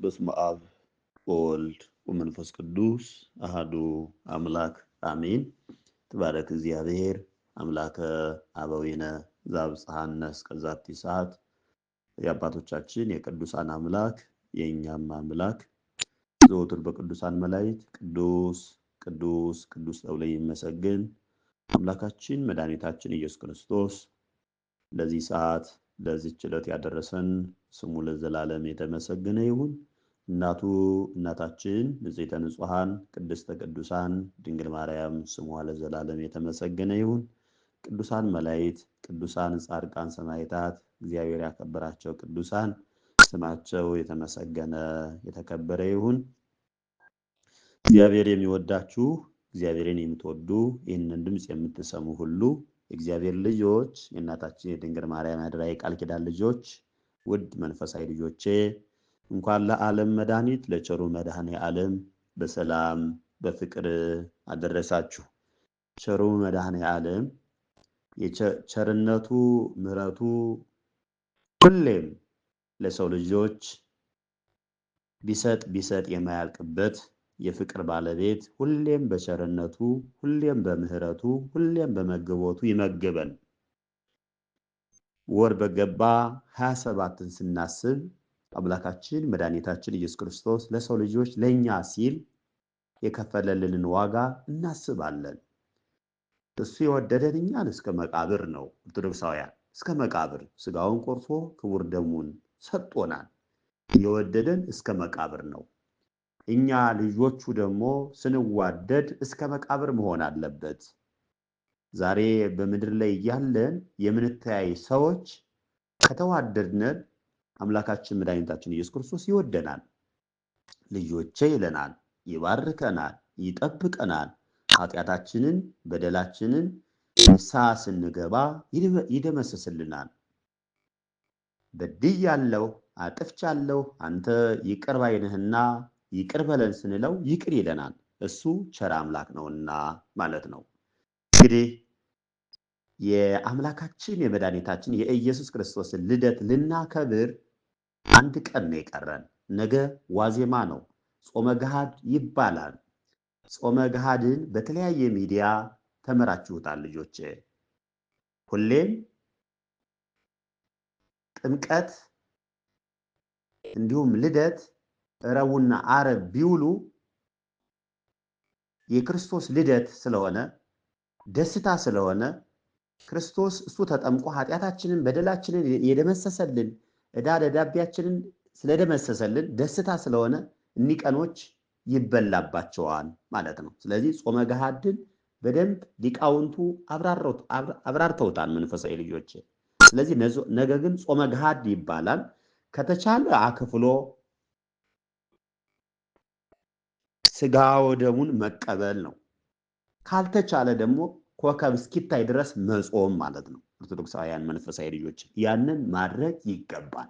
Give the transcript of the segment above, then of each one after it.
በስመ አብ ወወልድ ወመንፈስ ቅዱስ አሐዱ አምላክ አሜን። ተባረክ እግዚአብሔር አምላከ አበዊነ ዘአብጽሐነ እስከ ዛቲ ሰዓት። የአባቶቻችን የቅዱሳን አምላክ የእኛም አምላክ ዘወትር በቅዱሳን መላእክት ቅዱስ ቅዱስ ቅዱስ ተብሎ ይመሰገን። አምላካችን መድኃኒታችን ኢየሱስ ክርስቶስ ለዚህ ሰዓት ለዚህ ዕለት ያደረሰን ስሙ ለዘላለም የተመሰገነ ይሁን። እናታችን ንጽሕተ ንጹሐን ቅድስተ ቅዱሳን ድንግል ማርያም ስሟ ለዘላለም የተመሰገነ ይሁን። ቅዱሳን መላእክት፣ ቅዱሳን ጻድቃን፣ ሰማዕታት፣ እግዚአብሔር ያከበራቸው ቅዱሳን ስማቸው የተመሰገነ የተከበረ ይሁን። እግዚአብሔር የሚወዳችሁ እግዚአብሔርን የምትወዱ ይህንን ድምጽ የምትሰሙ ሁሉ እግዚአብሔር ልጆች የእናታችን የድንግል ማርያም አደራ የቃል ኪዳን ልጆች ውድ መንፈሳዊ ልጆቼ እንኳን ለዓለም መድኃኒት ለቸሩ መድኃኔ ዓለም በሰላም በፍቅር አደረሳችሁ። ቸሩ መድኃኔ ዓለም የቸርነቱ ምሕረቱ ሁሌም ለሰው ልጆች ቢሰጥ የማያልቅበት የፍቅር ባለቤት ሁሌም በቸርነቱ ሁሌም በምህረቱ ሁሌም በመግቦቱ ይመግበን። ወር በገባ 27ን ስናስብ አምላካችን መድኃኒታችን ኢየሱስ ክርስቶስ ለሰው ልጆች ለኛ ሲል የከፈለልንን ዋጋ እናስባለን። እሱ የወደደን እኛን እስከ መቃብር ነው። ኦርቶዶክሳውያን እስከ መቃብር ስጋውን ቆርሶ ክቡር ደሙን ሰጥቶናል። የወደደን እስከ መቃብር ነው። እኛ ልጆቹ ደግሞ ስንዋደድ እስከ መቃብር መሆን አለበት። ዛሬ በምድር ላይ ያለን የምንተያይ ሰዎች ከተዋደድን አምላካችን መድኃኒታችን ኢየሱስ ክርስቶስ ይወደናል። ልጆቼ ይለናል፣ ይባርከናል፣ ይጠብቀናል። ኃጢአታችንን በደላችንን ንስሐ ስንገባ ይደመስስልናል። በድያለሁ፣ አጥፍቻለሁ፣ አንተ ይቅር ባይ ነህና ይቅር በለን ስንለው ይቅር ይለናል። እሱ ቸር አምላክ ነውና ማለት ነው። እንግዲህ የአምላካችን የመድኃኒታችን የኢየሱስ ክርስቶስን ልደት ልናከብር አንድ ቀን ነው የቀረን። ነገ ዋዜማ ነው። ጾመ ገሃድ ይባላል። ጾመ ገሃድን በተለያየ ሚዲያ ተመራችሁታል ልጆቼ። ሁሌም ጥምቀት እንዲሁም ልደት ረቡዕና ዓርብ ቢውሉ የክርስቶስ ልደት ስለሆነ ደስታ ስለሆነ ክርስቶስ እሱ ተጠምቆ ኃጢአታችንን በደላችንን የደመሰሰልን ዕዳ ደብዳቤያችንን ስለደመሰሰልን ደስታ ስለሆነ እኒህ ቀኖች ይበላባቸዋል ማለት ነው። ስለዚህ ጾመ ገሃድን በደንብ ሊቃውንቱ አብራርተውታል መንፈሳዊ ልጆች። ስለዚህ ነገ ግን ጾመ ገሃድ ይባላል። ከተቻለ አክፍሎ ስጋ ወደሙን መቀበል ነው። ካልተቻለ ደግሞ ኮከብ እስኪታይ ድረስ መጾም ማለት ነው። ኦርቶዶክሳውያን መንፈሳዊ ልጆች ያንን ማድረግ ይገባል።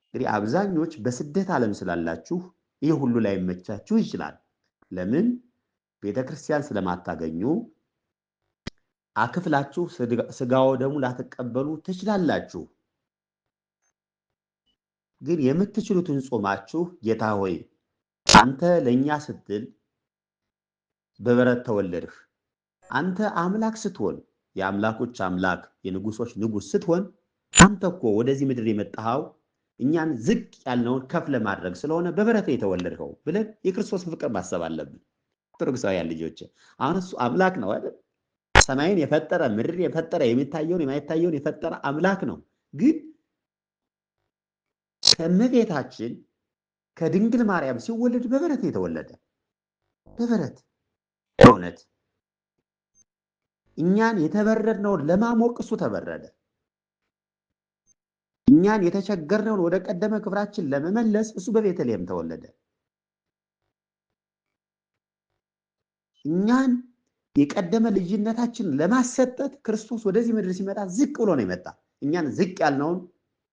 እንግዲህ አብዛኞች በስደት ዓለም ስላላችሁ ይህ ሁሉ ላይ መቻችሁ ይችላል። ለምን? ቤተክርስቲያን ስለማታገኙ አክፍላችሁ ስጋ ወደሙ ላትቀበሉ ትችላላችሁ። ግን የምትችሉትን ጾማችሁ ጌታ ሆይ አንተ ለኛ ስትል በበረት ተወለድህ፣ አንተ አምላክ ስትሆን የአምላኮች አምላክ የንጉሶች ንጉስ ስትሆን አንተ እኮ ወደዚህ ምድር የመጣኸው እኛን ዝቅ ያልነውን ከፍ ለማድረግ ስለሆነ በበረት የተወለድከው ብለን የክርስቶስን ፍቅር ማሰብ አለብን። ኦርቶዶክሳውያን ልጆች አሁን እሱ አምላክ ነው አይደል? ሰማይን የፈጠረ ምድር የፈጠረ የሚታየውን የማይታየውን የፈጠረ አምላክ ነው። ግን ከእመቤታችን ከድንግል ማርያም ሲወለድ በበረት የተወለደ በበረት እውነት እኛን የተበረድነውን ለማሞቅ እሱ ተበረደ። እኛን የተቸገርነውን ወደ ቀደመ ክብራችን ለመመለስ እሱ በቤተልሔም ተወለደ። እኛን የቀደመ ልጅነታችን ለማሰጠት ክርስቶስ ወደዚህ ምድር ሲመጣ ዝቅ ብሎ ነው የመጣ። እኛን ዝቅ ያልነውን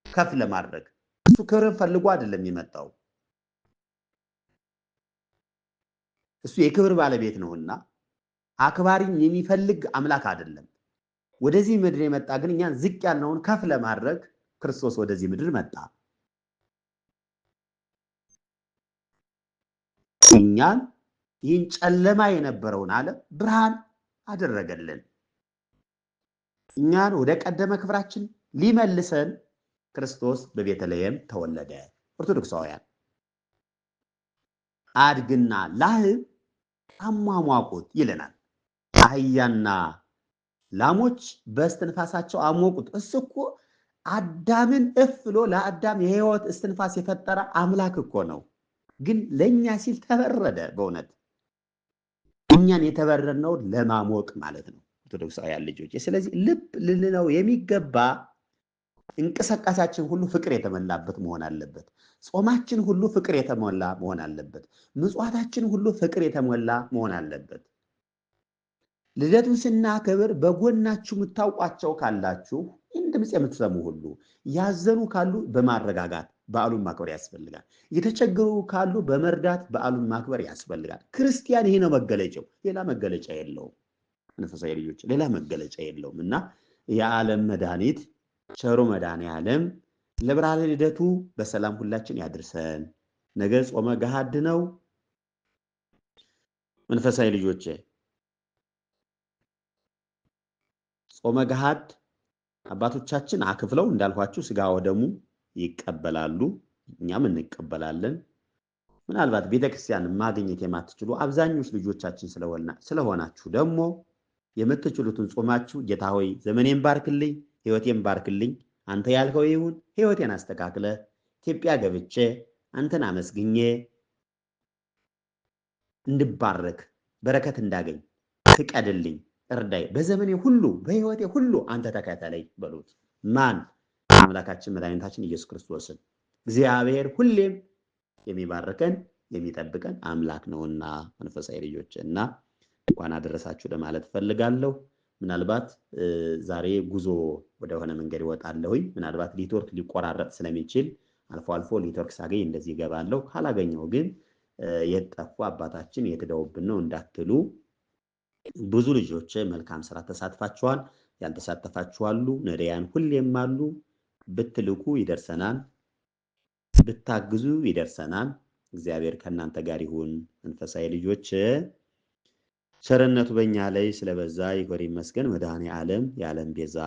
ከፍ ለማድረግ እሱ ክብርን ፈልጎ አይደለም የመጣው። እሱ የክብር ባለቤት ነውና አክባሪን የሚፈልግ አምላክ አይደለም። ወደዚህ ምድር የመጣ ግን እኛን ዝቅ ያልነውን ከፍ ለማድረግ ክርስቶስ ወደዚህ ምድር መጣ። እኛን ይህን ጨለማ የነበረውን ዓለም ብርሃን አደረገልን። እኛን ወደ ቀደመ ክብራችን ሊመልሰን ክርስቶስ በቤተልሔም ተወለደ። ኦርቶዶክሳውያን አድግና ላህብ አሟሟቁት ይለናል። አህያና ላሞች በእስትንፋሳቸው አሞቁት። እሱ እኮ አዳምን እፍ ብሎ ለአዳም የሕይወት እስትንፋስ የፈጠረ አምላክ እኮ ነው። ግን ለእኛ ሲል ተበረደ። በእውነት እኛን የተበረድነው ለማሞቅ ማለት ነው ኦርቶዶክሳውያን ልጆች። ስለዚህ ልብ ልንለው የሚገባ እንቅስቃሴያችን ሁሉ ፍቅር የተሞላበት መሆን አለበት። ጾማችን ሁሉ ፍቅር የተሞላ መሆን አለበት። ምጽዋታችን ሁሉ ፍቅር የተሞላ መሆን አለበት። ልደቱን ስናከብር በጎናችሁ የምታውቋቸው ካላችሁ ይህን ድምፅ የምትሰሙ ሁሉ ያዘኑ ካሉ በማረጋጋት በዓሉን ማክበር ያስፈልጋል። የተቸገሩ ካሉ በመርዳት በዓሉን ማክበር ያስፈልጋል። ክርስቲያን ይሄ ነው መገለጫው። ሌላ መገለጫ የለውም። መንፈሳዊ ልጆች ሌላ መገለጫ የለውም እና የዓለም መድኃኒት ቸሩ መድኃኔዓለም ለብርሃነ ልደቱ በሰላም ሁላችን ያድርሰን። ነገ ጾመ ገሃድ ነው። መንፈሳዊ ልጆች ጾመ ገሃድ አባቶቻችን አክፍለው እንዳልኳችሁ ስጋ ወደሙ ይቀበላሉ፣ እኛም እንቀበላለን። ምናልባት ቤተክርስቲያን ማግኘት የማትችሉ አብዛኞች ልጆቻችን ስለሆናችሁ ደግሞ የምትችሉትን ጾማችሁ ጌታ ሆይ ዘመኔን ባርክልኝ፣ ሕይወቴን ባርክልኝ፣ አንተ ያልከው ይሁን፣ ሕይወቴን አስተካክለ ኢትዮጵያ ገብቼ አንተን አመስግኜ እንድባረክ በረከት እንዳገኝ ፍቀድልኝ፣ እርዳይ፣ በዘመኔ ሁሉ በሕይወቴ ሁሉ አንተ ተከተለኝ በሉት። ማን? አምላካችን መድኃኒታችን ኢየሱስ ክርስቶስን። እግዚአብሔር ሁሌም የሚባርከን የሚጠብቀን አምላክ ነውና መንፈሳዊ ልጆች እና እንኳን አደረሳችሁ ለማለት ፈልጋለሁ። ምናልባት ዛሬ ጉዞ ወደሆነ መንገድ ይወጣለሁኝ። ምናልባት ኔትወርክ ሊቆራረጥ ስለሚችል አልፎ አልፎ ኔትወርክ ሳገኝ እንደዚህ ይገባለሁ። ካላገኘው ግን የጠፉ አባታችን የትደውብን ነው እንዳትሉ። ብዙ ልጆች መልካም ስራ ተሳትፋችኋል። ያልተሳተፋችሁ አሉ፣ ነዳያን ሁሌም አሉ። ብትልኩ ይደርሰናል፣ ብታግዙ ይደርሰናል። እግዚአብሔር ከእናንተ ጋር ይሁን። መንፈሳዊ ልጆች ቸርነቱ በእኛ ላይ ስለበዛ ይክበር ይመስገን። መድኃኔዓለም የዓለም ቤዛ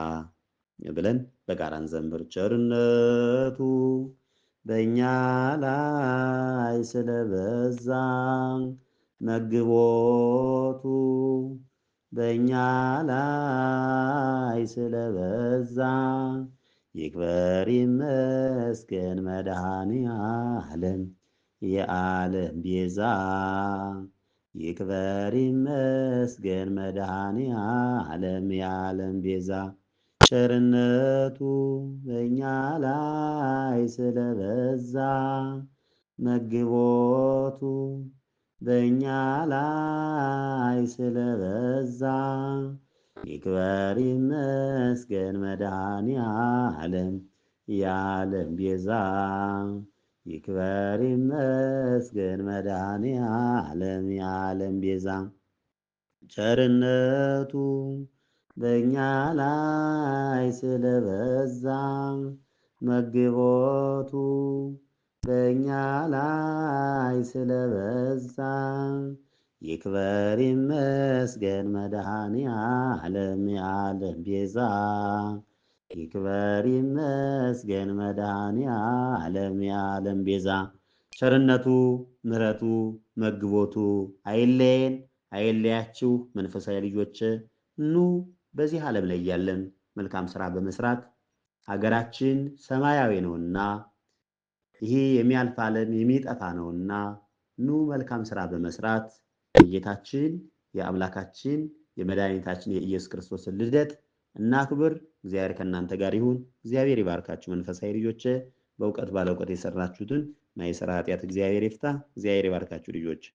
ብለን በጋራ እንዘምር። ቸርነቱ በእኛ ላይ ስለበዛ መግቦቱ በእኛ ላይ ስለበዛ ይክበር ይመስገን መድኃኔዓለም የዓለም ቤዛ። ይክበር ይመስገን መድኃኔዓለም የዓለም ቤዛ። ቸርነቱ በእኛ ላይ ስለበዛ መግቦቱ በእኛ ላይ ስለበዛ ይክበር ይመስገን መድኃኔዓለም የዓለም ቤዛ። ይክበር ይመስገን መድኃኔዓለም የዓለም ቤዛ። ቸርነቱ በእኛ ላይ ስለበዛ መግቦቱ በእኛ ላይ ስለበዛ ይክበር ይመስገን መድኃኔዓለም የዓለም ቤዛ። ይክበር ይመስገን መድኃኔዓለም የዓለም ቤዛ። ቸርነቱ ምሕረቱ መግቦቱ አይለየን አይለያችሁ። መንፈሳዊ ልጆች ኑ በዚህ ዓለም ላይ ያለን መልካም ስራ በመስራት ሀገራችን ሰማያዊ ነውና ይሄ የሚያልፍ ዓለም የሚጠፋ ነውና ኑ መልካም ስራ በመስራት የጌታችን የአምላካችን የመድኃኒታችን የኢየሱስ ክርስቶስን ልደት እናክብር። እግዚአብሔር ከእናንተ ጋር ይሁን። እግዚአብሔር ይባርካችሁ። መንፈሳዊ ልጆች በእውቀት ባለ እውቀት የሰራችሁትን እና የሥራ ኃጢአት እግዚአብሔር ይፍታ። እግዚአብሔር ይባርካችሁ ልጆች።